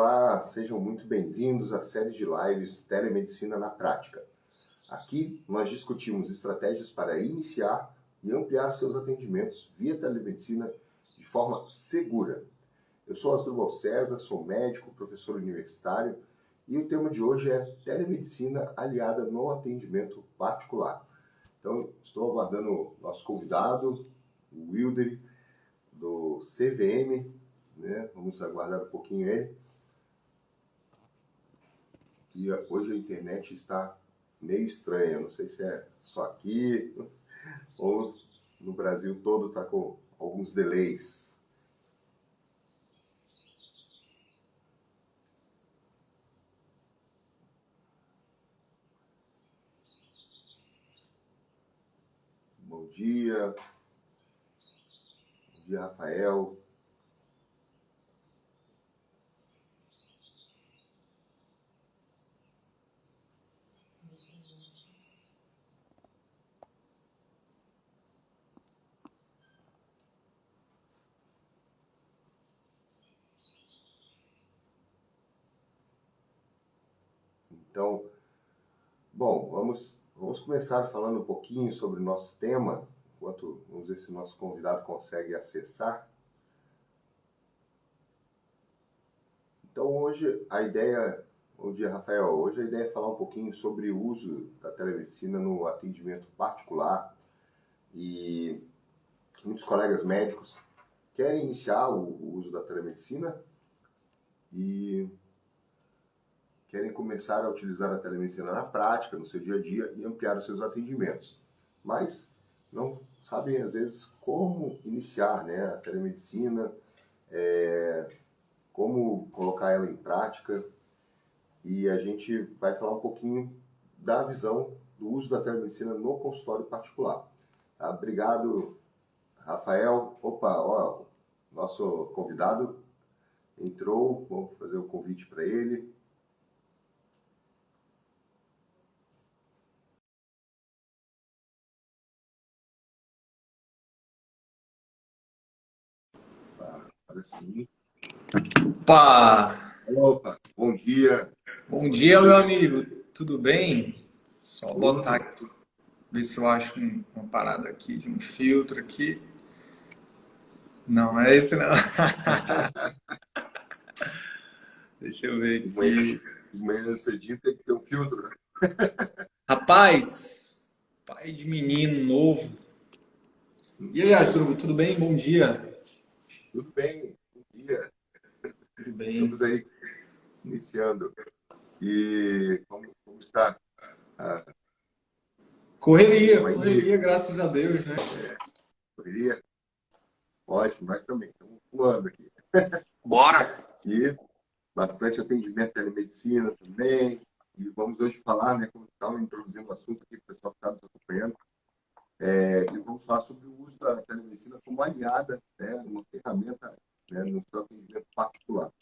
Olá, sejam muito bem-vindos à série de lives Telemedicina na Prática. Aqui nós discutimos estratégias para iniciar e ampliar seus atendimentos via telemedicina de forma segura. Eu sou Asdrubal César, sou médico, professor universitário e o tema de hoje é telemedicina aliada no atendimento particular. Então, estou aguardando o nosso convidado, o Wilder, do CVM, né? Vamos aguardar um pouquinho ele. E hoje a internet está meio estranha, não sei se é só aqui ou no Brasil todo está com alguns delays. Bom dia Rafael. Então, bom, vamos começar falando um pouquinho sobre o nosso tema, enquanto vamos ver se o nosso convidado consegue acessar. Então, hoje a ideia, bom dia, Rafael, hoje a ideia é falar um pouquinho sobre o uso da telemedicina no atendimento particular e muitos colegas médicos querem iniciar o uso da telemedicina e querem começar a utilizar a telemedicina na prática, no seu dia a dia e ampliar os seus atendimentos, mas não sabem às vezes como iniciar, né, a telemedicina, como colocar ela em prática, e a gente vai falar um pouquinho da visão do uso da telemedicina no consultório particular. Tá? Obrigado, Rafael. Opa, ó, nosso convidado entrou, vamos fazer o convite para ele. Agora sim. Opa! Opa, bom dia. Bom dia, meu amigo. Tudo bem? Só botar aqui, ver se eu acho uma parada aqui de um filtro aqui. Não, é esse não. Deixa eu ver aqui. De manhã cedinho tem que ter um filtro. Rapaz, pai de menino novo. E aí, Asdrubal, tudo bem? Bom dia. Tudo bem, bom dia. Tudo bem. Estamos aí iniciando. E como está? Correria, graças a Deus, né? Correria? Ótimo, nós também estamos voando aqui. Bora! E bastante atendimento de telemedicina também. E vamos hoje falar, né, como estava introduzindo o assunto aqui, o pessoal que está nos acompanhando, e vamos falar sobre o uso da telemedicina como aliada, né, uma ferramenta, né, no seu atendimento particular.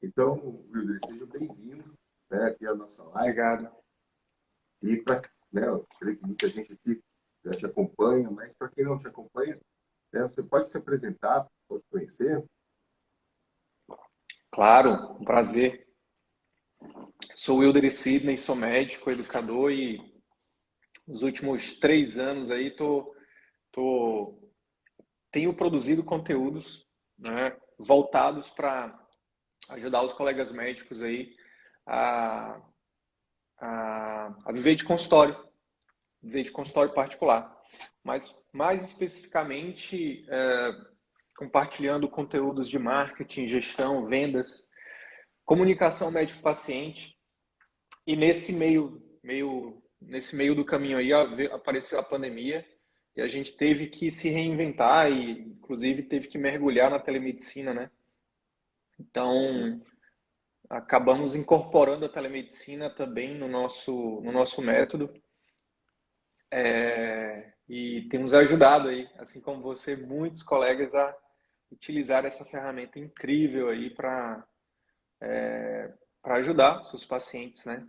Então, Wilder, seja bem-vindo, né, aqui à nossa live. Obrigado. E para, né, eu creio que muita gente aqui já te acompanha, mas para quem não te acompanha, né, você pode se apresentar, pode conhecer. Claro, um prazer. Sou Wilder Sidney, sou médico, educador e nos últimos 3 anos aí tenho produzido conteúdos, né, voltados para ajudar os colegas médicos aí a, a viver de consultório particular. Mas mais especificamente compartilhando conteúdos de marketing, gestão, vendas, comunicação médico-paciente. E nesse meio do caminho aí apareceu a pandemia e a gente teve que se reinventar e, inclusive, teve que mergulhar na telemedicina, né? Então, acabamos incorporando a telemedicina também no nosso método. E temos ajudado aí, assim como você, muitos colegas a utilizar essa ferramenta incrível aí para ajudar seus pacientes, né?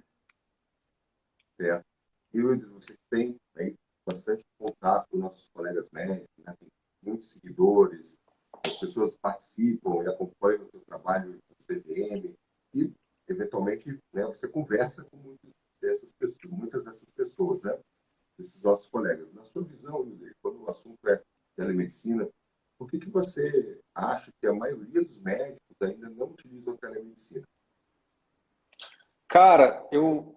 Certo. E Wilder, você tem aí bastante contato com nossos colegas médicos, né? Tem muitos seguidores, as pessoas participam e acompanham o seu trabalho no CVM. e, eventualmente, né, você conversa com muitas dessas pessoas, né, desses nossos colegas. Na sua visão, Hilder, quando o assunto é telemedicina, por que você acha que a maioria dos médicos ainda não utilizam telemedicina? Cara, eu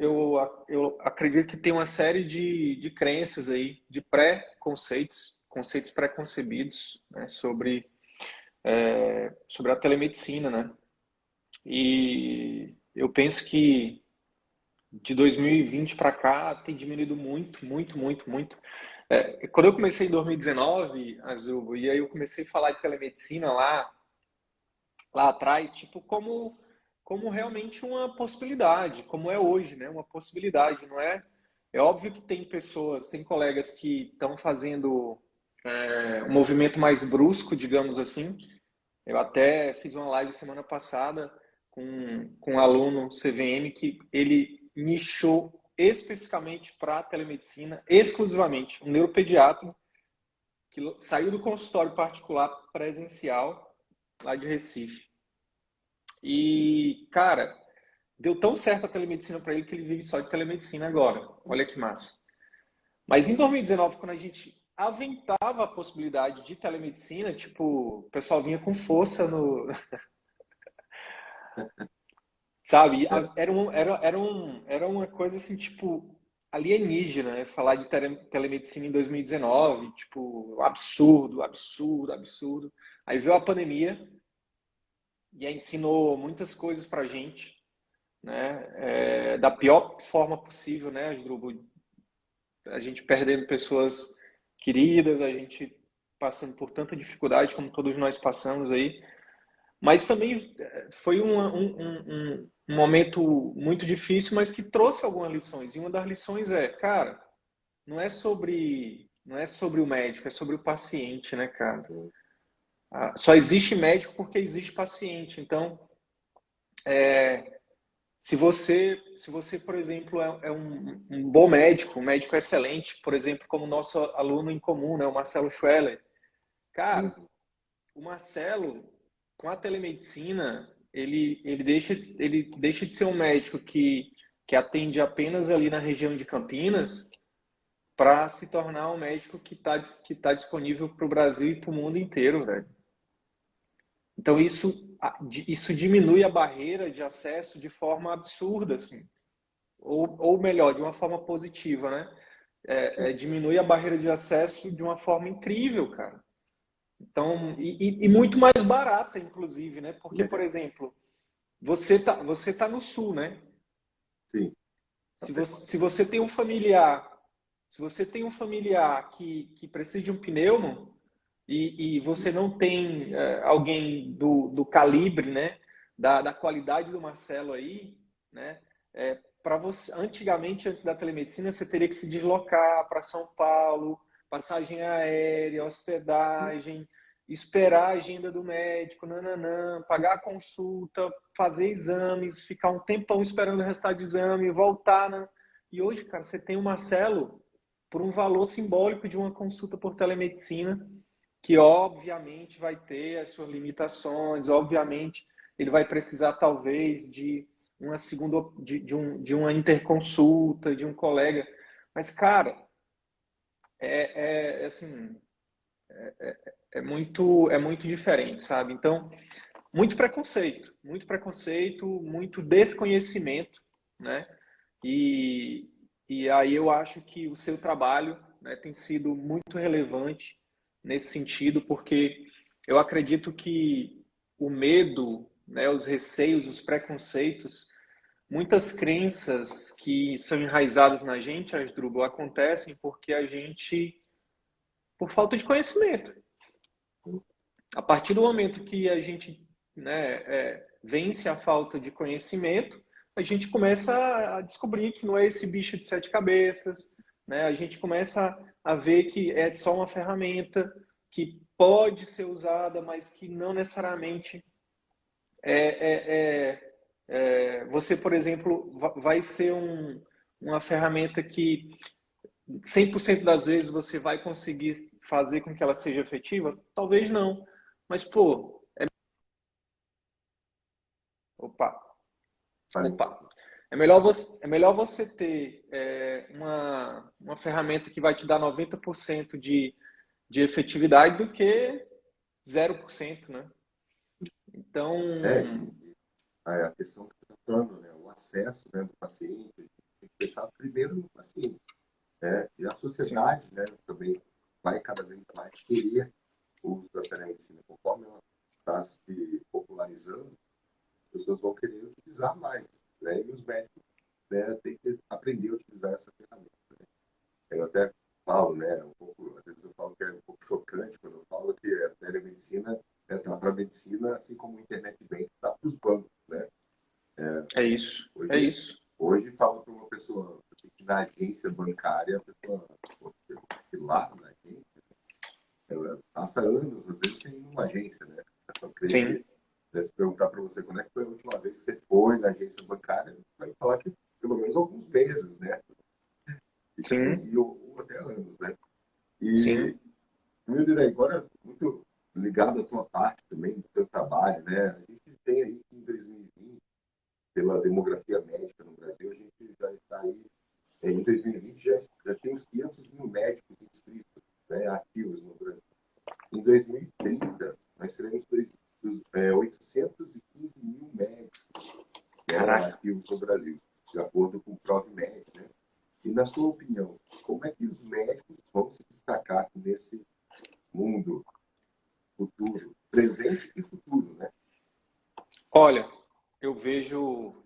acredito que tem uma série de crenças aí, de pré-conceitos, conceitos pré-concebidos, né, sobre a telemedicina, né? E eu penso que de 2020 para cá tem diminuído muito, muito, muito, muito. Quando eu comecei em 2019, Azul, e aí eu comecei a falar de telemedicina lá atrás, tipo, como realmente uma possibilidade, como é hoje, né? Uma possibilidade, não é? É óbvio que tem pessoas, tem colegas que estão fazendo um movimento mais brusco, digamos assim. Eu até fiz uma live semana passada com um aluno CVM que ele nichou especificamente para telemedicina, exclusivamente, um neuropediatra que saiu do consultório particular presencial lá de Recife. E, cara, deu tão certo a telemedicina para ele que ele vive só de telemedicina agora. Olha que massa. Mas em 2019, quando a gente aventava a possibilidade de telemedicina, tipo, o pessoal vinha com força no, sabe? É, Era uma coisa assim, tipo, alienígena, né? Falar de telemedicina em 2019, tipo, absurdo, absurdo, absurdo. Aí veio a pandemia e aí ensinou muitas coisas pra gente, né? Da pior forma possível, né, Asdrubal? A gente perdendo pessoas queridas, a gente passando por tanta dificuldade como todos nós passamos aí. Mas também foi um momento muito difícil, mas que trouxe algumas lições. E uma das lições é, cara, não é sobre o médico, é sobre o paciente, né, cara? Só existe médico porque existe paciente. Então, se você, por exemplo, é um bom médico, um médico excelente, por exemplo, como o nosso aluno em comum, né, o Marcelo Schweller, cara, o Marcelo, com a telemedicina, ele deixa de ser um médico que atende apenas ali na região de Campinas para se tornar um médico que tá disponível para o Brasil e para o mundo inteiro, velho. Então isso diminui a barreira de acesso de forma absurda, assim. Ou melhor, de uma forma positiva, né? Diminui a barreira de acesso de uma forma incrível, cara. Então, e muito mais barata, inclusive, né? Porque, por exemplo, você tá no sul, né? sim, Se você tem um familiar, se você tem um familiar que precisa de um pneumo e você não tem alguém do calibre, né? Da qualidade do Marcelo aí, né? Para você, antigamente, antes da telemedicina, você teria que se deslocar para São Paulo, passagem aérea, hospedagem, esperar a agenda do médico, nananã, pagar a consulta, fazer exames, ficar um tempão esperando o resultado de exame, voltar. Né? E hoje, cara, você tem o Marcelo por um valor simbólico de uma consulta por telemedicina, que obviamente vai ter as suas limitações, obviamente ele vai precisar talvez de uma segunda, de uma interconsulta, de um colega. Mas, cara, assim, é muito diferente, sabe? Então, muito preconceito, muito desconhecimento, né? E, e aí eu acho que o seu trabalho, né, tem sido muito relevante nesse sentido, porque eu acredito que o medo, né, os receios, os preconceitos, muitas crenças que são enraizadas na gente, Asdrubal, acontecem porque a gente, por falta de conhecimento. A partir do momento que a gente, né, vence a falta de conhecimento, a gente começa a descobrir que não é esse bicho de sete cabeças, né? A gente começa a ver que é só uma ferramenta que pode ser usada, mas que não necessariamente você, por exemplo, vai ser uma ferramenta que 100% das vezes você vai conseguir fazer com que ela seja efetiva? Talvez não. Mas, pô, opa. Fale um Opa, pouco. é melhor você ter uma ferramenta que vai te dar 90% de efetividade do que 0%, né? Então, É, a questão que você está falando, né, o acesso, né, do paciente, tem que pensar primeiro no paciente, né? E a sim, sociedade, né, também vai cada vez mais querer o uso da telemedicina. Conforme ela está se popularizando, as pessoas vão querer utilizar mais, né? E os médicos, né, têm que aprender a utilizar essa ferramenta. Eu até falo, né, um pouco, às vezes eu falo que é um pouco chocante quando eu falo que a telemedicina está para a medicina, assim como a internet bank está para os bancos, né? é isso, é Hoje, isso. hoje fala para uma pessoa que na agência bancária, a pessoa pô, que lá na agência, ela passa anos, às vezes, sem ir numa agência, né? Eu creio Sim, que, se perguntar para você quando é que foi a última vez que você foi na agência bancária, vai falar que pelo menos alguns meses, né? Fica sem sim, ir ou até anos, né? E, sim. meu Deus, agora, muito ligado à tua parte também, do teu trabalho, né? A gente tem aí que em 2020, pela demografia médica no Brasil, a gente já está aí, em 2020 já tem uns 500 mil médicos inscritos, né, ativos no Brasil. Em 2030, nós teremos 815 mil médicos, né, Caraca. ativos no Brasil, de acordo com o ProvMed, né? E, na sua opinião, como é que os médicos vão se destacar nesse mundo futuro, presente e futuro, né? Olha, eu vejo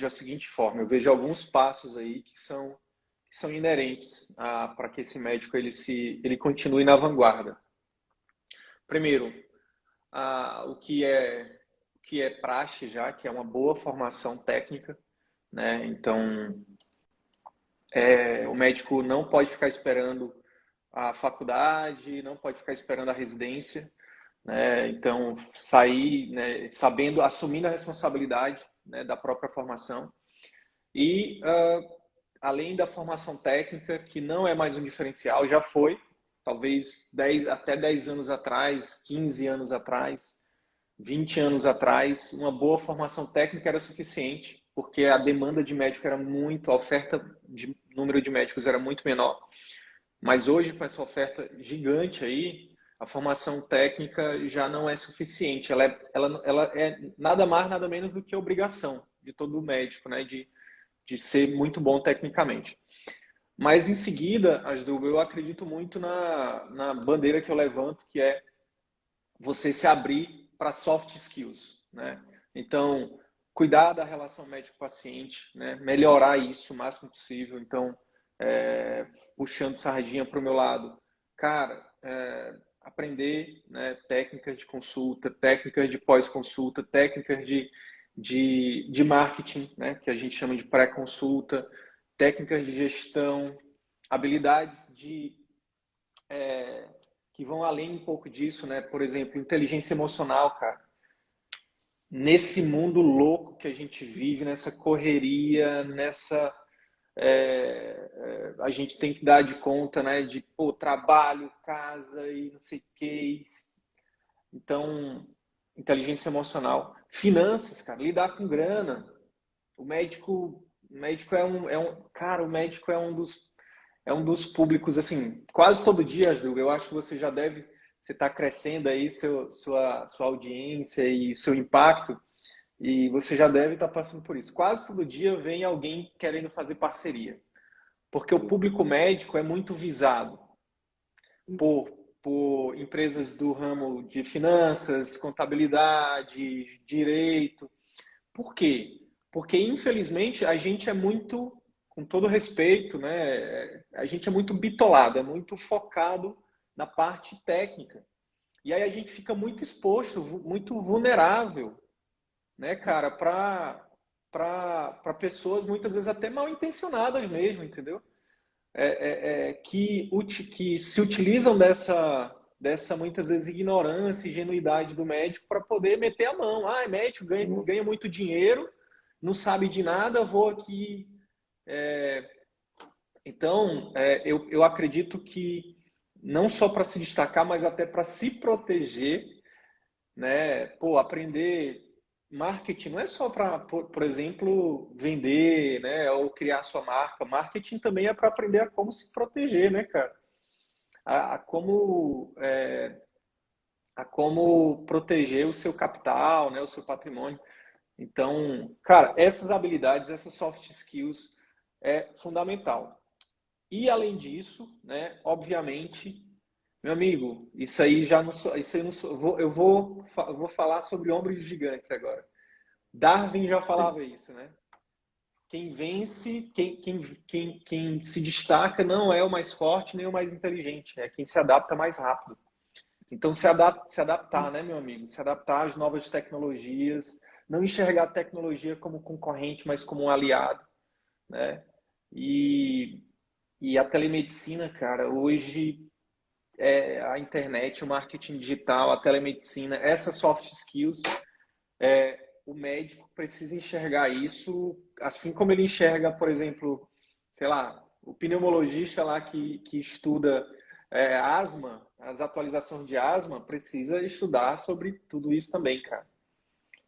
a seguinte forma, eu vejo alguns passos aí que são inerentes para que esse médico ele continue na vanguarda. Primeiro, o que é praxe já, que é uma boa formação técnica, né? Então, o médico não pode ficar esperando a faculdade, não pode ficar esperando a residência, né? Então, sair, né, sabendo, assumindo a responsabilidade, né, da própria formação. E, além da formação técnica, que não é mais um diferencial, já foi, talvez até 10 anos atrás, 15 anos atrás, 20 anos atrás, uma boa formação técnica era suficiente, porque a demanda de médico era muito, a oferta de número de médicos era muito menor. Mas hoje, com essa oferta gigante aí, a formação técnica já não é suficiente. Ela é nada mais, nada menos do que obrigação de todo médico, né? De ser muito bom tecnicamente. Mas em seguida, Asdrubal, eu acredito muito na bandeira que eu levanto, que é você se abrir para soft skills, né? Então, cuidar da relação médico-paciente, né? Melhorar isso o máximo possível. Então, puxando sardinha para o meu lado, cara, aprender, né, técnicas de consulta, técnicas de pós-consulta, técnicas de marketing, né, que a gente chama de pré-consulta, técnicas de gestão, habilidades que vão além um pouco disso, né? Por exemplo, inteligência emocional, cara. Nesse mundo louco que a gente vive, nessa correria, a gente tem que dar de conta, né? De pô, trabalho, casa e não sei o que. Então, inteligência emocional, finanças, cara, lidar com grana. O médico cara, o médico é um dos públicos, assim, quase todo dia, Asdrubal, eu acho que você está crescendo aí sua audiência e seu impacto, e você já deve estar passando por isso. Quase todo dia vem alguém querendo fazer parceria, porque o público médico é muito visado por, por empresas do ramo de finanças, contabilidade, direito. Por quê? Porque, infelizmente, a gente é muito, com todo respeito, né? A gente é muito bitolado, é muito focado na parte técnica. E aí a gente fica muito exposto, muito vulnerável, né, cara, para pessoas muitas vezes até mal intencionadas mesmo, entendeu? Que se utilizam dessa muitas vezes ignorância e ingenuidade do médico para poder meter a mão. Ah, médico ganha muito dinheiro, não sabe de nada, vou aqui. Então, eu acredito que não só para se destacar, mas até para se proteger, né? Pô, aprender marketing não é só para, por exemplo, vender, né, ou criar sua marca. Marketing também é para aprender a como se proteger, né, cara? A como, a como proteger o seu capital, né, o seu patrimônio. Então, cara, essas habilidades, essas soft skills é fundamental. E além disso, né, obviamente, meu amigo, isso aí já não sou, isso aí não sou, eu vou falar sobre ombros gigantes agora. Darwin já Sim. falava isso, né? Quem vence, quem se destaca não é o mais forte nem o mais inteligente, é quem se adapta mais rápido. Então, se adaptar, né, meu amigo? Se adaptar às novas tecnologias, não enxergar a tecnologia como concorrente, mas como um aliado, né? E, e a telemedicina, cara, hoje a internet, o marketing digital, a telemedicina, essas soft skills, o médico precisa enxergar isso, assim como ele enxerga, por exemplo, sei lá, o pneumologista lá que estuda asma, as atualizações de asma, precisa estudar sobre tudo isso também, cara.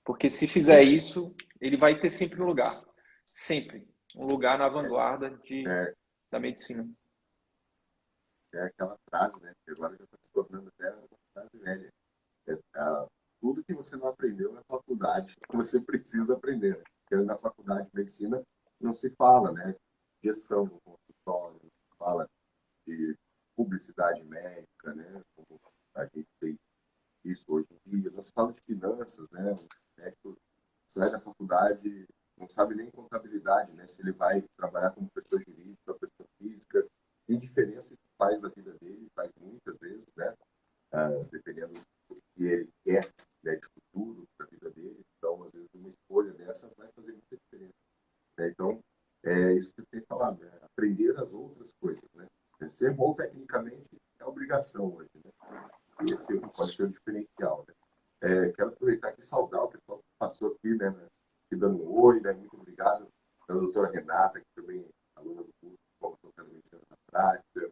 Porque se fizer Sim. isso, ele vai ter sempre um lugar. Sempre. Um lugar na vanguarda É, da medicina. é aquela frase, né? Que agora já está se tornando até uma frase velha. Tudo que você não aprendeu na faculdade, você precisa aprender, né? Porque na faculdade de medicina não se fala, né? Gestão do consultório, fala de publicidade médica, né? Como a gente tem isso hoje em dia. Não se fala de finanças, né? O médico sai da faculdade, não sabe nem contabilidade, né? Se ele vai trabalhar como pessoa jurídica, pessoa física, tem diferença isso faz na vida dele, faz muitas vezes, né? Dependendo do que ele quer, né, de futuro para a vida dele. Então, às vezes, uma escolha dessa vai fazer muita diferença. Né? Então, é isso que eu tenho falado, né? Aprender as outras coisas. Né? Ser bom tecnicamente é obrigação hoje. Né? E esse pode ser o diferencial. Né? Quero aproveitar aqui e saudar o pessoal que passou aqui, né, te dando um oi, né? Muito obrigado. A doutora Renata, que também é aluna do curso de formação medicina na prática.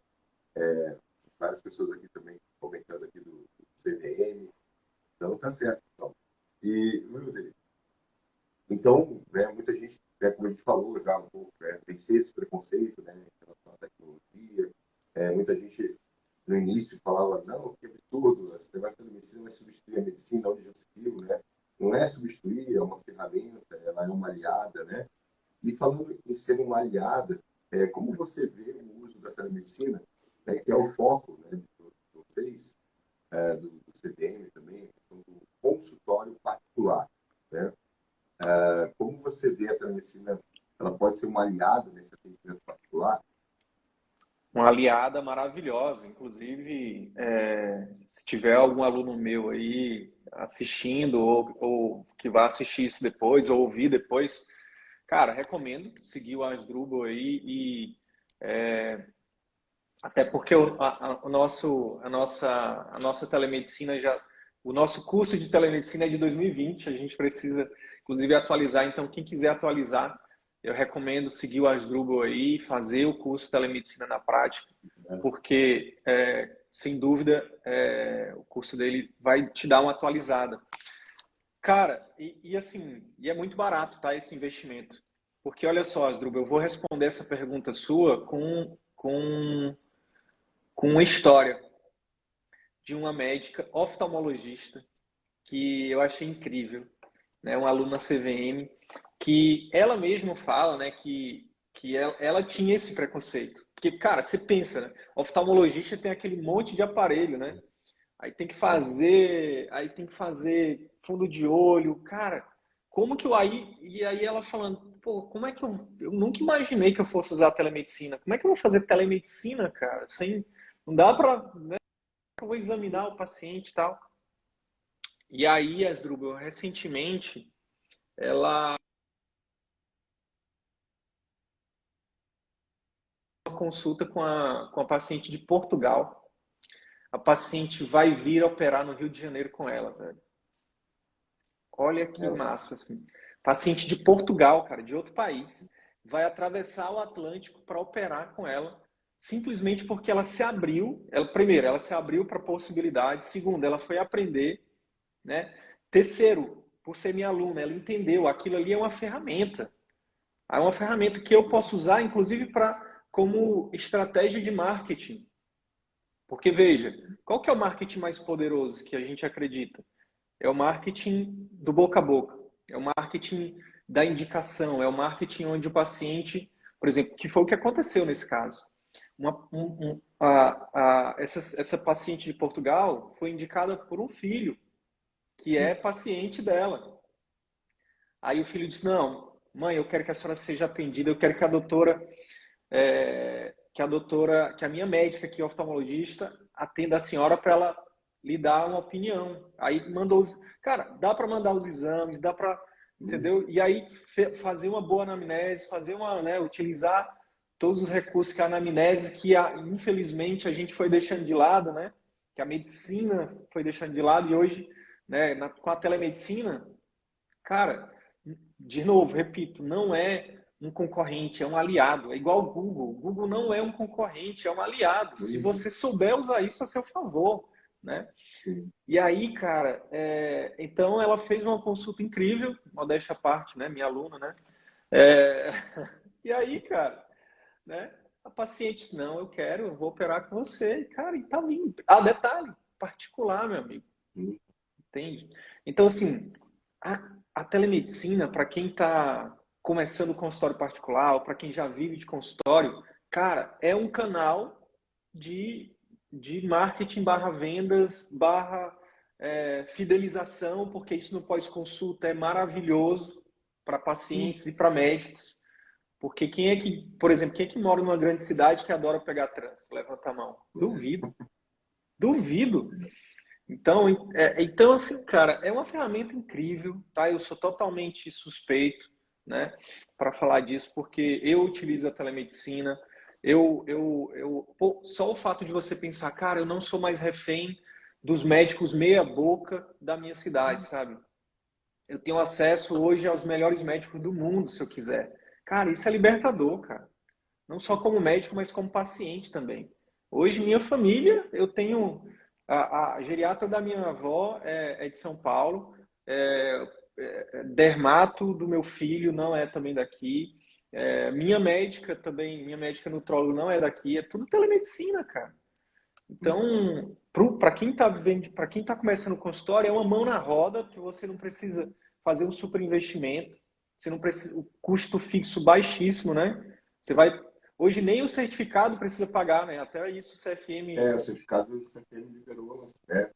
Várias pessoas aqui também comentando aqui do CVM. Então, tá certo. Então. E, meu Deus, então, né, muita gente, né, como a gente falou já um pouco, vencer esse preconceito, né, em relação à tecnologia. Muita gente, no início, falava, não, que absurdo, esse negócio da medicina vai substituir a medicina, onde já se viu, né? Não é substituir, é uma ferramenta, ela é uma aliada, né? E falando em ser uma aliada, como você vê o uso da telemedicina, né, que é o foco, né, de vocês, do CVM também, a questão do consultório particular, né? Como você vê a telemedicina, ela pode ser uma aliada nesse atendimento particular? Uma aliada maravilhosa. Inclusive, se tiver algum aluno meu aí assistindo ou que vai assistir isso depois ou ouvir depois, cara, recomendo seguir o Asdrubal aí e até porque a nossa telemedicina já, o nosso curso de telemedicina é de 2020, a gente precisa, inclusive, atualizar. Então, quem quiser atualizar, eu recomendo seguir o Asdrubal aí, fazer o curso de telemedicina na prática, Né? porque, sem dúvida, o curso dele vai te dar uma atualizada. Cara, e assim, e é muito barato, tá, esse investimento. Porque olha só, Asdrubal, eu vou responder essa pergunta sua com uma história de uma médica oftalmologista que eu achei incrível, né? Uma aluna CVM que ela mesma fala, né, que ela tinha esse preconceito. Porque, cara, você pensa, né? Oftalmologista tem aquele monte de aparelho, né? Aí tem que fazer fundo de olho, cara. Como que eu aí e aí ela falando, pô, como é que eu nunca imaginei que eu fosse usar telemedicina? Como é que eu vou fazer telemedicina, cara? Sem não dá para eu vou examinar o paciente e tal. E aí, Asdrubal, recentemente, ela uma consulta com a paciente de Portugal. A paciente vai vir operar no Rio de Janeiro com ela, velho. Olha que É, massa, assim. Paciente de Portugal, cara, de outro país, vai atravessar o Atlântico para operar com ela, simplesmente porque ela se abriu. Ela se abriu para possibilidades. Segundo, ela foi aprender, né? Terceiro, por ser minha aluna, ela entendeu, aquilo ali é uma ferramenta. É uma ferramenta que eu posso usar, inclusive, como estratégia de marketing. Porque, veja, qual que é o marketing mais poderoso que a gente acredita? É o marketing do boca a boca. É o marketing da indicação. É o marketing onde o paciente, por exemplo, que foi o que aconteceu nesse caso. Essa paciente de Portugal foi indicada por um filho que é paciente dela. Aí o filho disse, não, mãe, eu quero que a senhora seja atendida, eu quero que que a minha médica, que é oftalmologista, atenda a senhora para ela lhe dar uma opinião. Aí mandou cara, dá para mandar os exames, dá para, entendeu? E aí fazer uma boa anamnese, utilizar todos os recursos que a anamnese, infelizmente a gente foi deixando de lado, né? Que a medicina foi deixando de lado e hoje, né, com a telemedicina, cara, de novo, repito, não é um concorrente, é um aliado. É igual o Google. O Google não é um concorrente, é um aliado. Se você souber usar isso a seu favor, né? E aí, cara, então ela fez uma consulta incrível, modéstia à parte, né? Minha aluna, né? E aí, cara, né? A paciente disse, não, eu vou operar com você. E, cara, e tá lindo. Ah, detalhe, particular, meu amigo. Entende? Então, assim, a telemedicina, para quem está começando o consultório particular, ou para quem já vive de consultório, cara, é um canal de marketing barra vendas, barra fidelização, porque isso no pós-consulta é maravilhoso para pacientes e para médicos. Porque quem é que, por exemplo, quem é que mora numa grande cidade que adora pegar trânsito? Levanta a mão. Duvido. Duvido. Então, assim, cara, é uma ferramenta incrível, tá? Eu sou totalmente suspeito, né, para falar disso, porque eu utilizo a telemedicina. Só o fato de você pensar, cara, eu não sou mais refém dos médicos meia boca da minha cidade, sabe? Eu tenho acesso hoje aos melhores médicos do mundo, se eu quiser. Cara, isso é libertador, cara. Não só como médico, mas como paciente também. Hoje, minha família, eu tenho... A geriatra da minha avó é de São Paulo. Dermato do meu filho não é também daqui. Minha médica também, minha médica nutróloga não é daqui. É tudo telemedicina, cara. Então, para quem está vivendo, para quem está começando o consultório, é uma mão na roda, que você não precisa fazer um super investimento. Você não precisa, o custo fixo baixíssimo, né? Você vai Hoje nem o certificado precisa pagar, né? Até isso o CFM... O certificado do CFM liberou, né?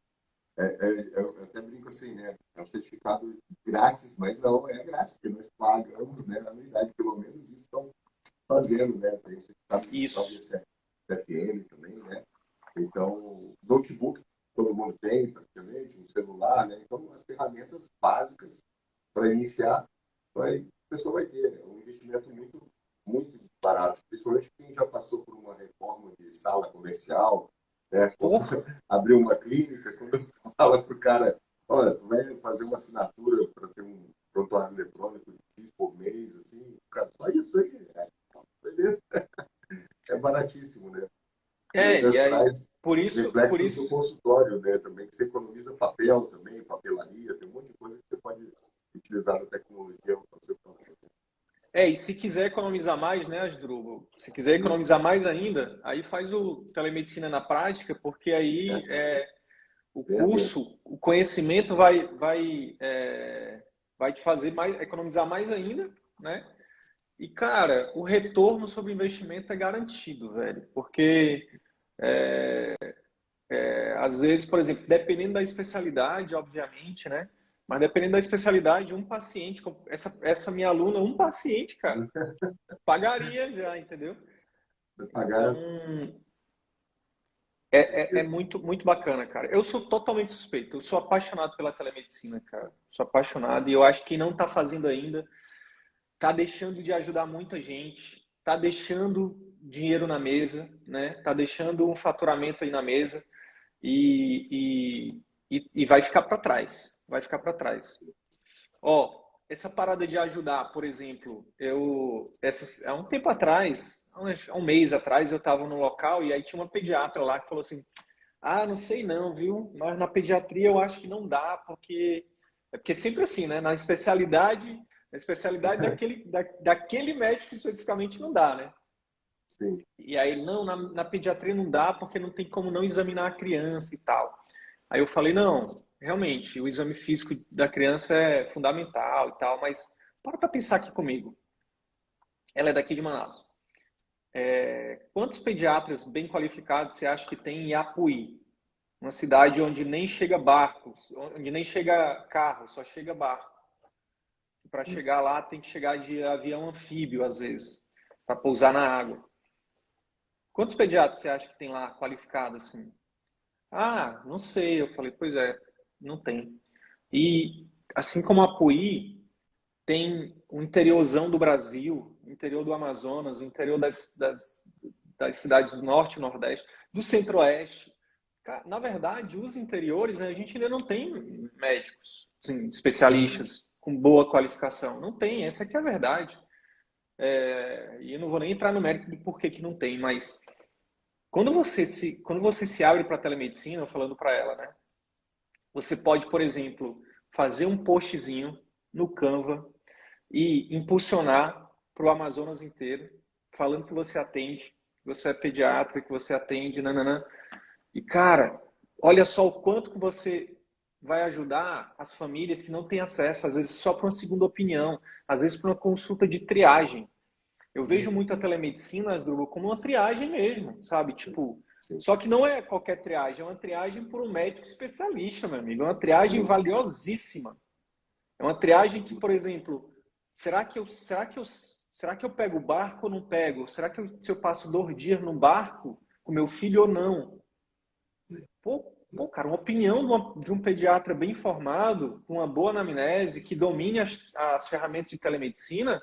Eu até brinco assim, né? É um certificado grátis, mas não é grátis, porque nós pagamos, né, na anuidade, pelo menos isso estão fazendo, né? Tem o certificado Isso. de CFM também, né? Então, notebook todo mundo tem, praticamente, um celular, né? Então, as ferramentas básicas para iniciar, a pessoa vai ter, né? Um investimento muito barato, principalmente quem já passou por uma reforma de sala comercial, né? Abriu uma clínica, quando fala para o cara, olha, tu vai fazer uma assinatura para ter um prontuário eletrônico de X por mês, assim, o cara, só isso aí, beleza. É baratíssimo, né? E E ainda aí, traz por isso, reflexos do consultório, né? Também, que você economiza papel também, papelaria, tem um monte de coisa que você pode utilizar na tecnologia para o seu próprio. e se quiser economizar mais, né, Asdrubal? Se quiser economizar mais ainda, aí faz o telemedicina na prática, porque aí o curso, o conhecimento vai te fazer economizar mais ainda, né? E, cara, o retorno sobre o investimento é garantido, velho. Porque, às vezes, por exemplo, dependendo da especialidade, obviamente, né? Mas dependendo da especialidade, um paciente, essa minha aluna, um paciente, cara, pagaria já, entendeu? Pagar. Então, é muito, muito bacana, cara. Eu sou totalmente suspeito. Eu sou apaixonado pela telemedicina, cara. Sou apaixonado e eu acho que quem não está fazendo ainda tá deixando de ajudar muita gente, tá deixando dinheiro na mesa, né? Tá deixando um faturamento aí na mesa e vai ficar para trás. Vai ficar para trás. Ó, essa parada de ajudar, por exemplo, há um tempo atrás, há um mês atrás, eu estava no local e aí tinha uma pediatra lá que falou assim: ah, não sei não, viu? Mas na pediatria eu acho que não dá, porque É porque sempre assim, né? Na especialidade daquele médico especificamente não dá, né? Sim. E aí, não, na pediatria não dá porque não tem como não examinar a criança e tal. Aí eu falei, não, realmente, o exame físico da criança é fundamental e tal, mas para pensar aqui comigo. Ela é daqui de Manaus. Quantos pediatras bem qualificados você acha que tem em Apuí? Uma cidade onde nem chega barcos, onde nem chega carro, só chega barco. Para chegar lá tem que chegar de avião anfíbio, às vezes, para pousar na água. Quantos pediatras você acha que tem lá qualificado assim? Ah, não sei. Eu falei, pois é, não tem. E assim como Apuí, tem o interiorzão do Brasil, o interior do Amazonas, o interior das cidades do Norte e Nordeste, do Centro-Oeste. Na verdade, os interiores, né, a gente ainda não tem médicos, assim, especialistas com boa qualificação. Não tem, essa aqui é a verdade. E eu não vou nem entrar no mérito de por que não tem, mas quando você se abre para a telemedicina, falando para ela, né, você pode, por exemplo, fazer um postzinho no Canva e impulsionar para o Amazonas inteiro, falando que você atende, que você é pediatra, que você atende, nananã. E, cara, olha só o quanto que você vai ajudar as famílias que não têm acesso, às vezes só para uma segunda opinião, às vezes para uma consulta de triagem. Eu vejo muito a telemedicina, Asdrubal, como uma triagem mesmo, sabe? Tipo, Sim. só que não é qualquer triagem, é uma triagem por um médico especialista, meu amigo. É uma triagem valiosíssima. É uma triagem que, por exemplo, será que eu pego o barco ou não pego? Será que se eu passo 2 dias no barco com meu filho ou não? Pô, cara, uma opinião de um pediatra bem informado, com uma boa anamnese, que domine as ferramentas de telemedicina,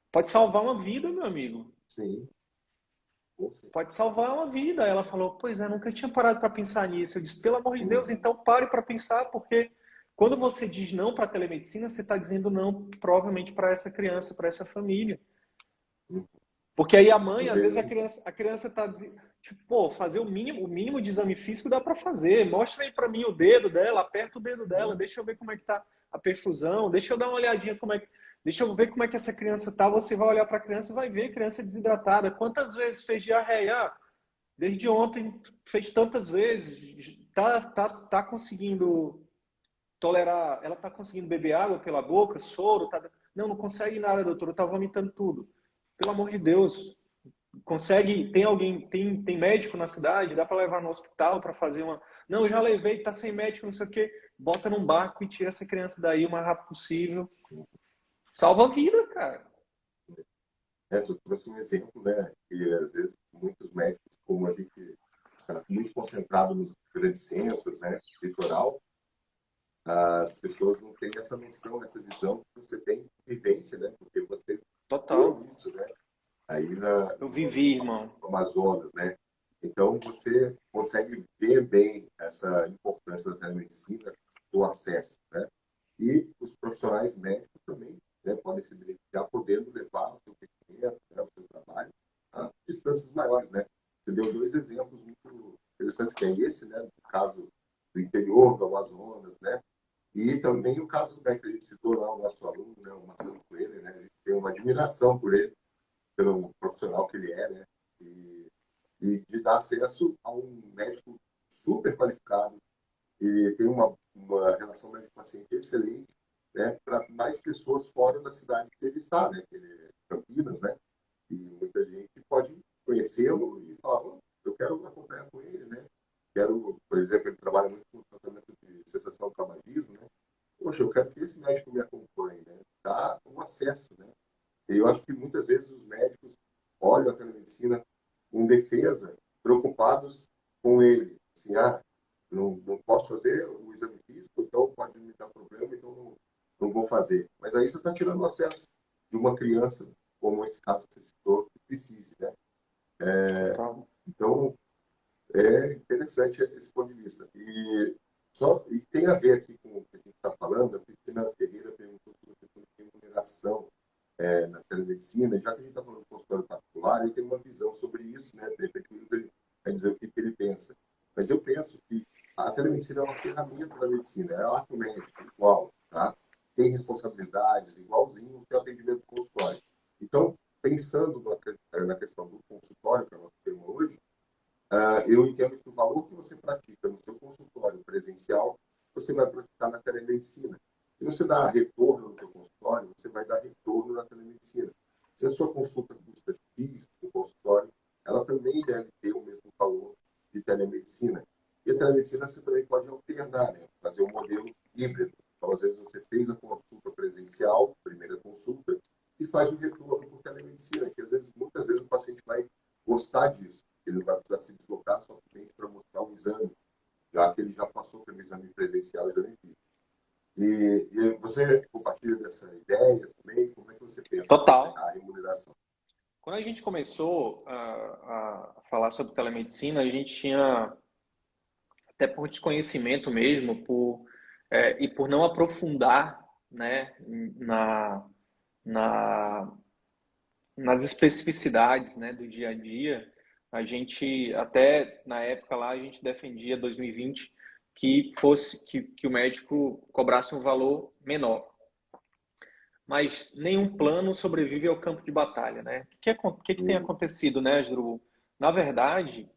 pode salvar uma vida, meu amigo. Sim. Sim. Pode salvar uma vida. Ela falou, pois é, nunca tinha parado para pensar nisso. Eu disse, pelo amor de Deus, então pare para pensar, porque quando você diz não para a telemedicina, você está dizendo não, provavelmente, para essa criança, para essa família. Porque aí a mãe, às vezes, a criança está dizendo, tipo, pô, fazer o mínimo de exame físico dá para fazer. Mostra aí para mim o dedo dela, aperta o dedo dela, deixa eu ver como é que tá a perfusão, deixa eu dar uma olhadinha deixa eu ver como é que essa criança tá. Você vai olhar para a criança e vai ver a criança desidratada. Quantas vezes fez diarreia? Desde ontem fez tantas vezes, tá conseguindo tolerar, ela tá conseguindo beber água pela boca, soro, tá. Não consegue nada, doutor, tá vomitando tudo. Pelo amor de Deus, consegue, tem alguém, tem médico na cidade, dá para levar no hospital para fazer uma. Não, já levei, tá sem médico, não sei o quê. Bota num barco e tira essa criança daí o mais rápido possível. Salva a vida, cara. Tu trouxe um exemplo, né? Que às vezes muitos médicos, como a gente está muito concentrado nos grandes centros, né? Litoral, as pessoas não têm essa noção, essa visão que você tem de vivência, né? Porque você Total. viu isso, né? Aí Eu vivi, irmão. no Amazonas, né? Então você consegue ver bem essa importância da telemedicina, do acesso, né? E os profissionais médicos também, né, podem se beneficiar, podendo levar o seu conhecimento, né, o seu trabalho a distâncias maiores, né? Você deu 2 exemplos muito interessantes, que é esse, né, do caso do interior do Amazonas, né? E também o caso, né, que a gente citou lá, o nosso aluno, né, o Marcelo Coelho, né? A gente tem uma admiração por ele, pelo profissional que ele é, né? E de dar acesso a um médico super qualificado e tem uma relação médico-paciente excelente, né, para mais pessoas fora da cidade que ele está, né, que ele é Campinas, né, e muita gente pode conhecê-lo e falar, oh, eu quero acompanhar com ele, né, quero, por exemplo, ele trabalha muito com tratamento de cessação do tabagismo, né, poxa, eu quero que esse médico me acompanhe, né, dá um acesso, né, e eu acho que muitas vezes os médicos olham a telemedicina com defesa, preocupados com ele, assim, não posso fazer o exame físico, então pode me dar problema, então não vou fazer. Mas aí você está tirando o acesso de uma criança, como esse caso que você citou, que precise, né? Total. Então, é interessante esse ponto de vista. E tem a ver aqui com o que a gente está falando, a Cristina Ferreira perguntou sobre a questão de remuneração na telemedicina, já que a gente está falando de consultório particular, ele tem uma visão sobre isso, né? De repente, ele vai dizer o que ele pensa. Mas eu penso que a telemedicina é uma ferramenta da medicina, é ato médico, igual. tá? Tem responsabilidades, igualzinho que o atendimento consultório. Então, pensando na questão do consultório, que é o nosso tema hoje, eu entendo que o valor que você pratica no seu consultório presencial, você vai praticar na telemedicina. Se você dá retorno no seu consultório, você vai dar retorno na telemedicina. Se a sua consulta custa X no consultório, ela também deve ter o mesmo valor de telemedicina. E a telemedicina você também pode alternar, né? Fazer um modelo híbrido. Então, às vezes, você fez a consulta presencial, primeira consulta, e faz o retorno por telemedicina, que às vezes, muitas vezes o paciente vai gostar disso. Ele não vai precisar se deslocar somente para mostrar o exame, já que ele já passou pelo exame presencial e exame físico. E você compartilha dessa ideia também? Como é que você pensa Total. a remuneração? Quando a gente começou a falar sobre telemedicina, a gente tinha, até por desconhecimento mesmo, e por não aprofundar, né, na, nas especificidades, né, do dia a dia, a gente, até na época lá, a gente defendia 2020 que o médico cobrasse um valor menor. Mas nenhum plano sobrevive ao campo de batalha, né? O que tem acontecido, né, Asdrubal? Na verdade,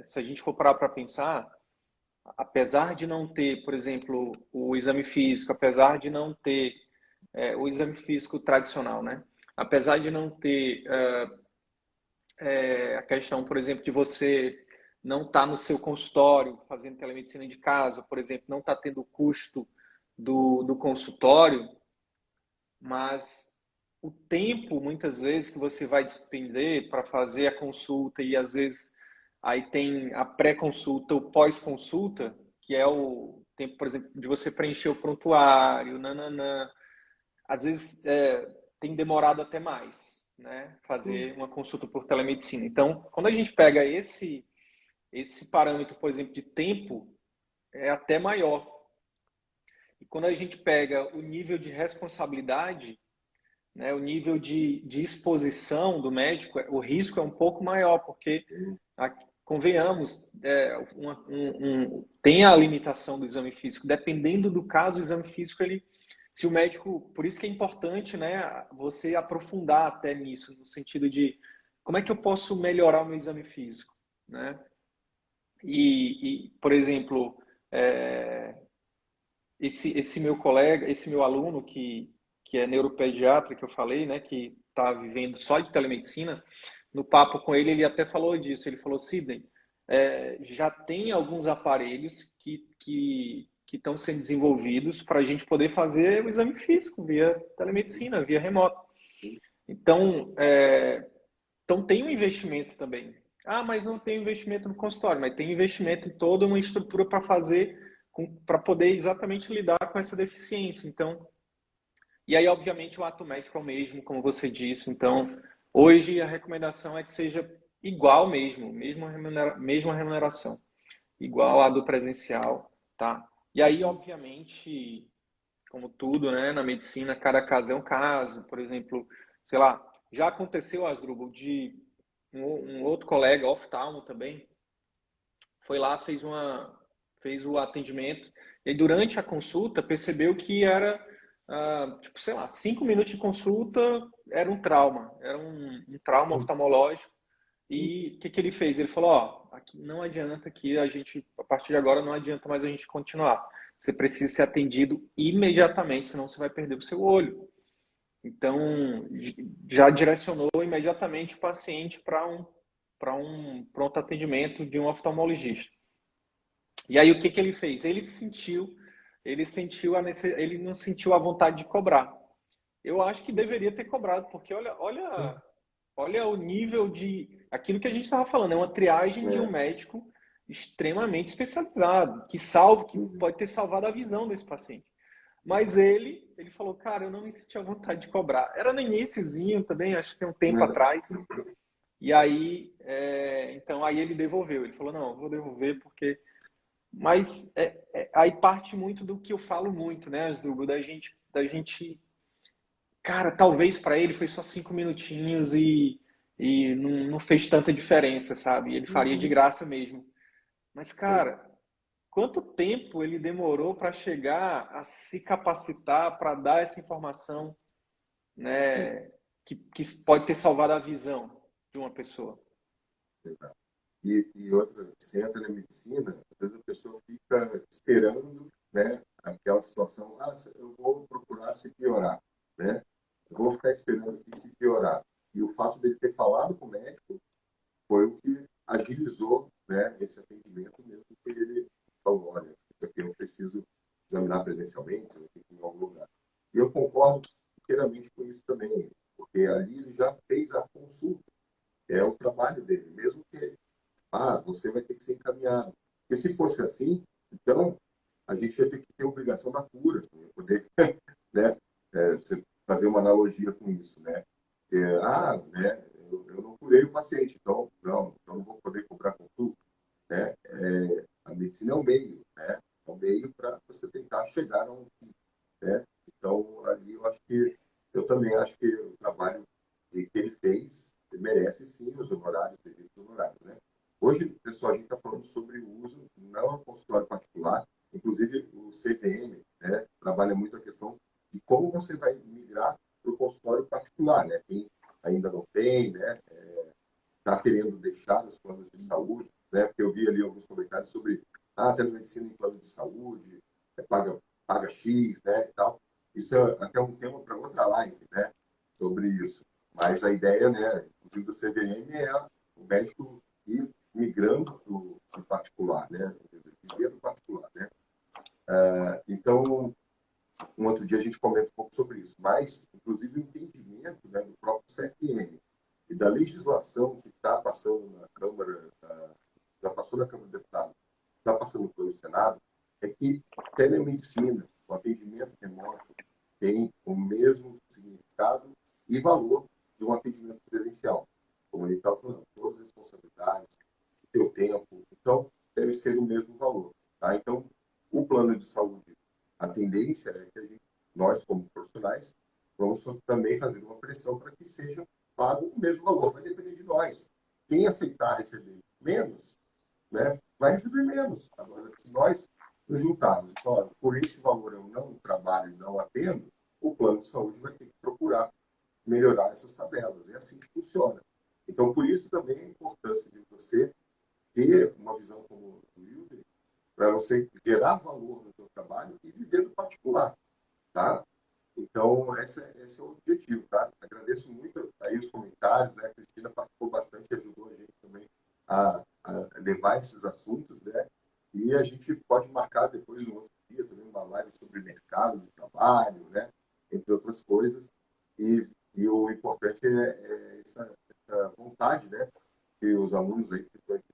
se a gente for parar para pensar, apesar de não ter, por exemplo, o exame físico, apesar de não ter o exame físico tradicional, né? Apesar de não ter a questão, por exemplo, de você não estar no seu consultório fazendo telemedicina de casa, por exemplo, não estar tendo o custo do consultório, mas o tempo, muitas vezes, que você vai despender para fazer a consulta e, às vezes, aí tem a pré-consulta ou pós-consulta, que é o tempo, por exemplo, de você preencher o prontuário, nananã. Às vezes, tem demorado até mais, né? Fazer uma consulta por telemedicina. Então, quando a gente pega esse parâmetro, por exemplo, de tempo, é até maior. E quando a gente pega o nível de responsabilidade, né, o nível de exposição do médico, o risco é um pouco maior, porque, convenhamos, tem a limitação do exame físico. Dependendo do caso, o exame físico, se o médico... Por isso que é importante, né, você aprofundar até nisso, no sentido de como é que eu posso melhorar o meu exame físico, né? Por exemplo, esse meu colega, esse meu aluno que é neuropediatra, que eu falei, né, que está vivendo só de telemedicina, no papo com ele, ele até falou disso. Ele falou: Sidney, já tem alguns aparelhos que estão sendo desenvolvidos para a gente poder fazer o exame físico via telemedicina, via remoto. Então tem um investimento também. Ah, mas não tem investimento no consultório, mas tem investimento em toda uma estrutura para fazer, para poder exatamente lidar com essa deficiência. Então, e aí, obviamente, o ato médico é o mesmo, como você disse. Então, hoje a recomendação é que seja igual mesmo, mesma remuneração, igual à do presencial, tá? E aí, obviamente, como tudo, né, na medicina, cada caso é um caso. Por exemplo, sei lá, já aconteceu, Asdrubal, de um outro colega, oftalmo também, foi lá, fez o atendimento, e aí, durante a consulta percebeu que era, tipo, sei lá, 5 minutos de consulta era um trauma, era um trauma oftalmológico. E o que ele fez? Ele falou: ó, aqui não adianta que a partir de agora não adianta mais a gente continuar. Você precisa ser atendido imediatamente, senão você vai perder o seu olho. Então, já direcionou imediatamente o paciente para um pronto atendimento de um oftalmologista. E aí o que ele fez? Ele não sentiu a vontade de cobrar. Eu acho que deveria ter cobrado, porque olha o nível de aquilo que a gente estava falando, é uma triagem de um médico extremamente especializado, que pode ter salvado a visão desse paciente. Mas ele falou: cara, eu não me senti à vontade de cobrar. Era no iniciozinho também, acho que tem um tempo atrás. E aí, então, aí ele devolveu. Ele falou: não, eu vou devolver porque... Mas aí parte muito do que eu falo muito, né, Asdrubal, da gente... Cara, talvez para ele foi só 5 minutinhos e não fez tanta diferença, sabe? Ele faria de graça mesmo. Mas, cara, quanto tempo ele demorou para chegar a se capacitar para dar essa informação, Sim, né, que pode ter salvado a visão de uma pessoa. verdade. E outra, sem a telemedicina, às vezes a pessoa fica esperando, né, aquela situação, eu vou procurar se piorar, né? Eu vou ficar esperando aqui se piorar. E o fato dele ter falado com o médico foi o que agilizou, né, esse atendimento, mesmo que ele falou, olha, isso aqui eu preciso examinar presencialmente, você vai ter que ir em algum lugar. E eu concordo inteiramente com isso também, porque ali ele já fez a consulta, é o trabalho dele, mesmo que, você vai ter que ser encaminhado. Porque se fosse assim, então a gente ia ter que ter obrigação da cura, poder, né, você fazer uma analogia com isso, né? Né, eu não curei o paciente, então não vou poder cobrar consulta, né? A medicina é um meio, né? É um meio para você tentar chegar a um fim, né? Então, ali eu também acho que o trabalho que ele fez merece sim os honorários, devidos honorários, né? Hoje, pessoal, a gente está falando sobre o uso não ao consultório particular, inclusive o CVM, né? Trabalha muito a questão de como você vai migrar para o consultório particular, né? Quem ainda não tem, né? Está querendo deixar os planos de saúde, né? Porque eu vi ali alguns comentários sobre telemedicina em plano de saúde, paga X, né? E tal. Isso é até um tema para outra live, né? Sobre isso. Mas a ideia, né? Do CVM é o médico ir migrando para o particular, né? Viver do particular, né? Então, um outro dia a gente comenta um pouco sobre isso, mas, inclusive, o entendimento, né, do próprio CFM e da legislação que está passando na Câmara, já passou na Câmara de Deputados, está passando pelo Senado, é que telemedicina, o atendimento remoto, tem o mesmo significado e valor de um atendimento presencial. Como ele estava falando, todas as responsabilidades, o teu tempo, então, deve ser o mesmo valor. Tá? Então, o plano de saúde, a tendência é que nós, como profissionais, vamos também fazer uma pressão para que seja pago o mesmo valor. Vai depender de nós. Quem aceitar receber menos, né, vai receber menos. Agora, se nós nos juntarmos, então, olha, por esse valor eu não trabalho e não atendo, o plano de saúde vai ter que procurar melhorar essas tabelas. É assim que funciona. Então, por isso também a importância de você ter uma visão como o Wilder, para você gerar valor no seu trabalho e viver do particular, tá? Então, esse é o objetivo, tá? Agradeço muito aí os comentários, né? A Cristina participou bastante, ajudou a gente também a levar esses assuntos, né? E a gente pode marcar depois, um outro dia, também uma live sobre mercado de trabalho, né? Entre outras coisas. E o importante é essa vontade, né? Que os alunos aí, principalmente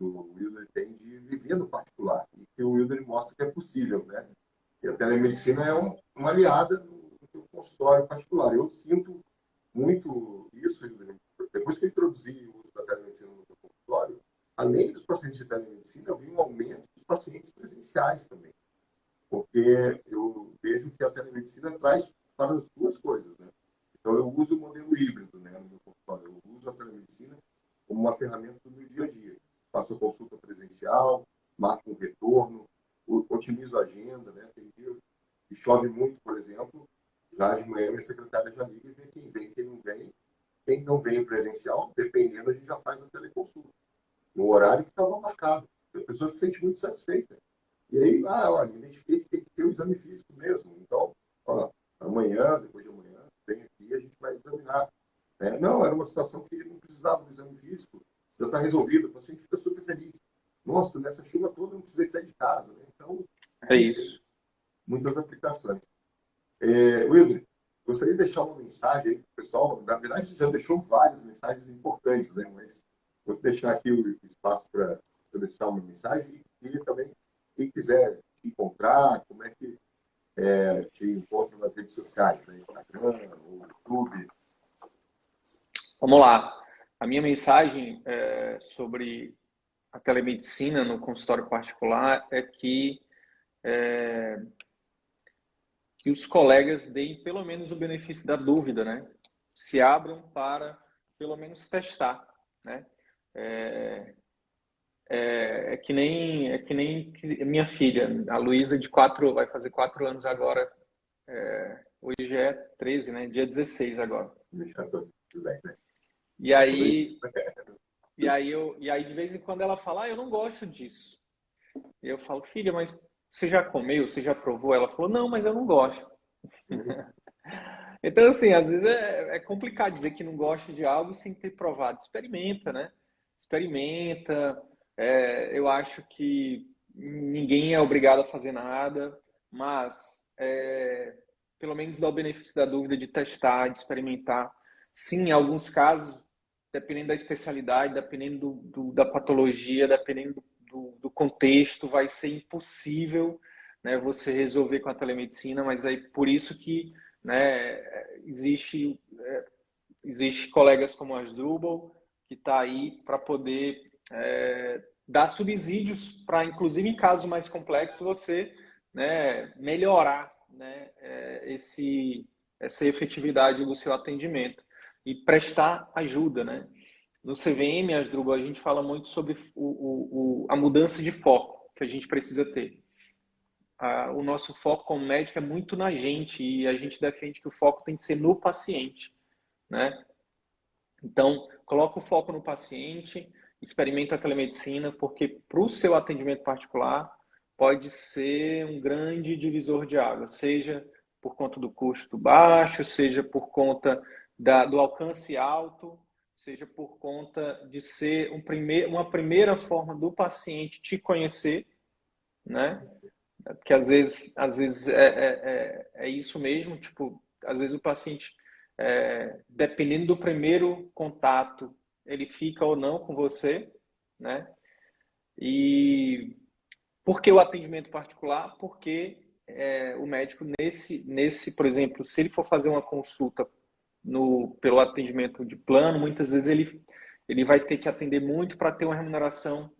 do Wilder, têm de viver no particular. E que o Wilder mostra que é possível, né? E a telemedicina é uma aliada no consultório particular. Eu sinto muito isso, depois que eu introduzi o uso da telemedicina no meu consultório, além dos pacientes de telemedicina, eu vi um aumento dos pacientes presenciais também, porque eu vejo que a telemedicina traz para as duas coisas, né? Então, eu uso o modelo híbrido, né, no meu consultório. Eu uso a telemedicina como uma ferramenta do meu dia a dia. Faço consulta presencial, marco um retorno, otimizo a agenda, né? Tem dia que chove muito, por exemplo, já de manhã minha secretária já liga e vê quem vem, quem não vem. Quem não veio presencial, dependendo, a gente já faz a teleconsulta, no horário que estava marcado. A pessoa se sente muito satisfeita. E aí, olha, identifiquei que tem que ter o exame físico mesmo. Então, ó, amanhã, depois de amanhã, vem aqui e a gente vai examinar. Não, era uma situação que ele não precisava do exame físico, já está resolvido. O paciente fica super feliz. Nossa, nessa chuva toda eu não precisei sair de casa. Né? Então, É enfim, tem isso. muitas aplicações. Wilder, gostaria de deixar uma mensagem aí para o pessoal. Na verdade, você já deixou várias mensagens importantes, né? Mas vou deixar aqui o espaço para deixar uma mensagem e também, quem quiser te encontrar, como é que te encontra nas redes sociais, né? Instagram, ou YouTube. Vamos lá. A minha mensagem sobre a telemedicina no consultório particular é que os colegas deem pelo menos o benefício da dúvida, né? Se abram para pelo menos testar, né? é que nem minha filha, a Luísa, vai fazer 4 anos agora. Hoje é 13, né? Dia 16 agora. Já tô tudo bem, né? E Dois. aí, e aí de vez em quando ela fala, eu não gosto disso. E eu falo, filha, mas você já comeu? Você já provou? Ela falou, não, mas eu não gosto. Uhum. Então, assim, às vezes é complicado dizer que não gosta de algo sem ter provado. Experimenta, né? Experimenta. Eu acho que ninguém é obrigado a fazer nada, mas pelo menos dá o benefício da dúvida de testar, de experimentar. Sim, em alguns casos, dependendo da especialidade, dependendo da patologia, dependendo do contexto, vai ser impossível, né, você resolver com a telemedicina, mas aí por isso que, né, existe colegas como a Asdrubal, que está aí para poder dar subsídios para, inclusive em casos mais complexos, você, né, melhorar, né, essa efetividade do seu atendimento e prestar ajuda, né? No CVM, Asdrubal, a gente fala muito sobre a mudança de foco que a gente precisa ter. O nosso foco como médico é muito na gente e a gente defende que o foco tem que ser no paciente, né? Então, coloca o foco no paciente, experimenta a telemedicina, porque para o seu atendimento particular pode ser um grande divisor de águas, seja por conta do custo baixo, seja por conta do alcance alto, seja por conta de ser uma primeira forma do paciente te conhecer, né? Porque às vezes é isso mesmo, tipo, às vezes o paciente, dependendo do primeiro contato, ele fica ou não com você, né? E por que o atendimento particular? Porque o médico por exemplo, se ele for fazer uma consulta pelo atendimento de plano, muitas vezes ele vai ter que atender muito para ter uma remuneração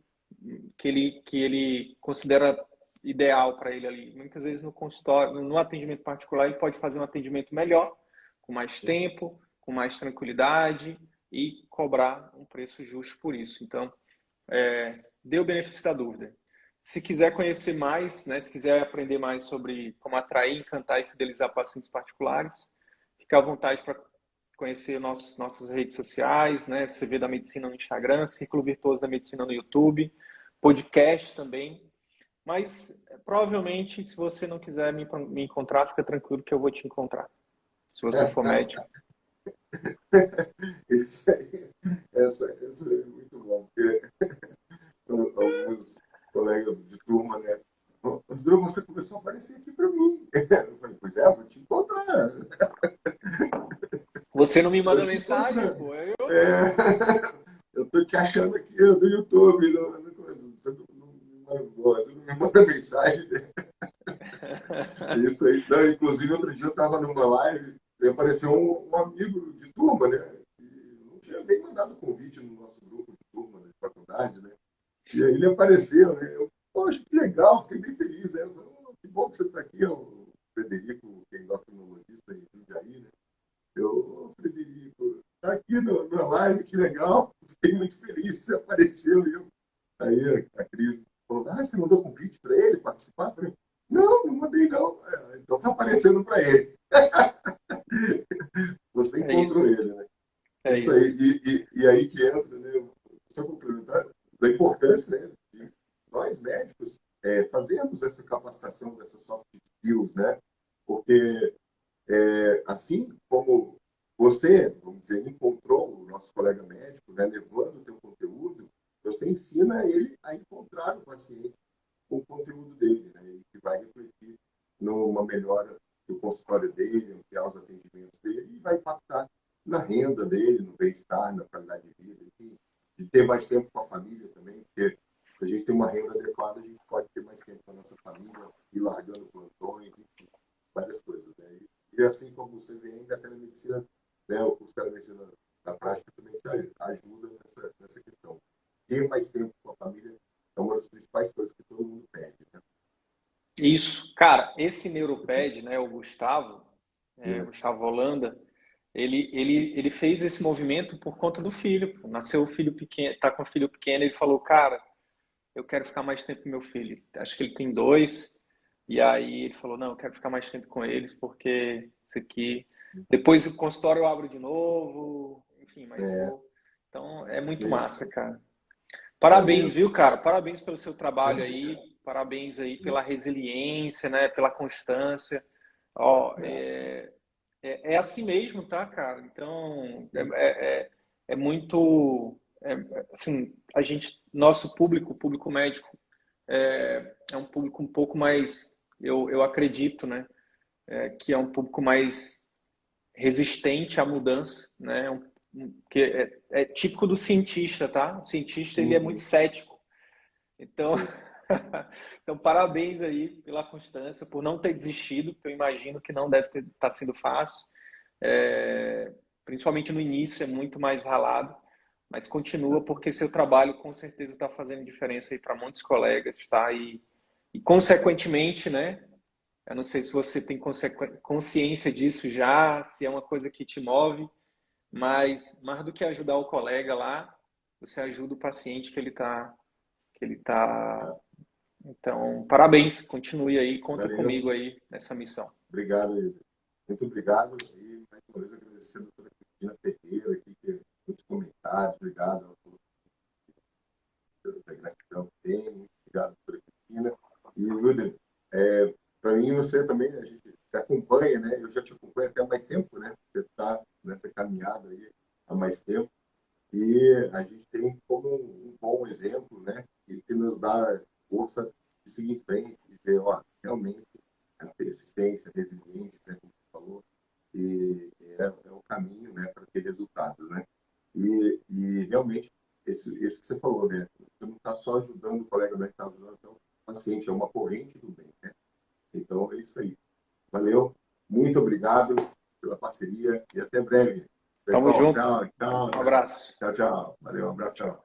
que ele considera ideal para ele ali. Muitas vezes no consultório, no atendimento particular, ele pode fazer um atendimento melhor, com mais tempo, com mais tranquilidade e cobrar um preço justo por isso. Então, dê o benefício da dúvida. Se quiser conhecer mais, né, se quiser aprender mais sobre como atrair, encantar e fidelizar pacientes particulares, fique à vontade para conhecer nossas redes sociais, né, CV da Medicina no Instagram, Círculo Virtuoso da Medicina no YouTube, podcast também. Mas provavelmente, se você não quiser me encontrar, fica tranquilo que eu vou te encontrar. Se você for médico. Isso aí, essa é muito bom, porque alguns colegas de turma, né? André, você começou a aparecer aqui para mim. Eu falei, pois é, eu vou te encontrar. Você não me Tô manda te mensagem, encontrando. pô. É, eu tô te achando aqui no YouTube, no coisa. Você não me manda mensagem. Isso aí. Não, inclusive, outro dia eu estava numa live e apareceu um amigo de turma, né? E não tinha nem mandado convite no nosso grupo de turma, né, de faculdade, né? E aí ele apareceu, né? Eu, poxa, que legal, fiquei bem feliz, né? Eu falei, oh, que bom que você está aqui, é o Frederico, que é endocrinologista em Jundiaí, né? Eu, oh, Frederico, tá aqui na live, que legal, fiquei muito feliz que você apareceu. Aí a Cris falou, ah, você mandou convite para ele participar? Eu falei, não, não mandei não. Então tá aparecendo para ele. Você É encontrou isso. ele, né? É Isso isso. aí. E aí que entra, né? Só complementar, da importância, né? De nós médicos fazermos essa capacitação dessas soft skills, né? Porque assim como você, vamos dizer, encontrou o nosso colega médico, né, levando o teu conteúdo, você ensina ele a encontrar o paciente com o conteúdo dele, né, e que vai refletir numa melhora do consultório dele, ampliar os atendimentos dele e vai impactar na renda dele, no bem-estar, na qualidade de vida, enfim, de ter mais tempo com a família também, porque se a gente tem uma renda adequada, a gente pode ter mais tempo com a nossa família, ir largando plantões, enfim, várias coisas, né? E assim como você vem a telemedicina, né, o curso de telemedicina na prática também te ajuda nessa questão. Ter mais tempo com a família é uma das principais coisas que todo mundo pede, né? Isso. Cara, esse Neuroped, né, o É, Gustavo Holanda, ele fez esse movimento por conta do filho. Nasceu o filho pequeno, tá com o filho pequeno, ele falou, cara, eu quero ficar mais tempo com meu filho. Acho que ele tem dois. E aí ele falou, não, eu quero ficar mais tempo com eles, porque isso aqui... Depois o consultório eu abro de novo, enfim, mas É, vou... Então, é muito é isso. massa, cara. Valeu. Parabéns, viu, cara? Parabéns pelo seu trabalho aí, parabéns aí pela resiliência, né? Pela constância. Ó, é assim mesmo, tá, cara? Então, é muito, assim, a gente, nosso público, o público médico, é um público um pouco mais, eu acredito, né? Que é um público mais resistente à mudança, né? Que é típico do cientista, tá? O cientista, ele é muito Uhum. cético. Então, Sim, então parabéns aí pela constância, por não ter desistido, porque eu imagino que não deve estar sendo fácil. Principalmente no início é muito mais ralado, mas continua porque seu trabalho com certeza está fazendo diferença aí para muitos colegas, tá? E consequentemente, né? Eu não sei se você tem consciência disso já, se é uma coisa que te move, mas mais do que ajudar o colega lá, você ajuda o paciente que ele tá. tá. Então, parabéns, continue aí, conta Valeu. comigo aí nessa missão. Obrigado, Ivo. Muito obrigado. E mais uma vez agradecendo a doutora Cristina Ferreira aqui, que muitos comentários. Obrigado pela gratidão que tem. Muito obrigado, doutora Cristina. E, Wilder, para mim, você também, a gente te acompanha, né? Eu já te acompanho até há mais tempo, né? Você está nessa caminhada aí há mais tempo. E a gente tem como um bom exemplo, né? E que nos dá força de seguir em frente, de ver, ó, realmente a persistência, a resiliência, né, como você falou, e é o caminho, né, para ter resultados, né? E realmente, esse que você falou, né? Você não está só ajudando o colega, mas está ajudando até o paciente, é uma corrente do bem, né? Então, é isso aí. Valeu, muito obrigado pela parceria e até breve. Tamo Pessoal, junto. tchau, tchau, Um abraço. tchau, tchau. Valeu, um abração.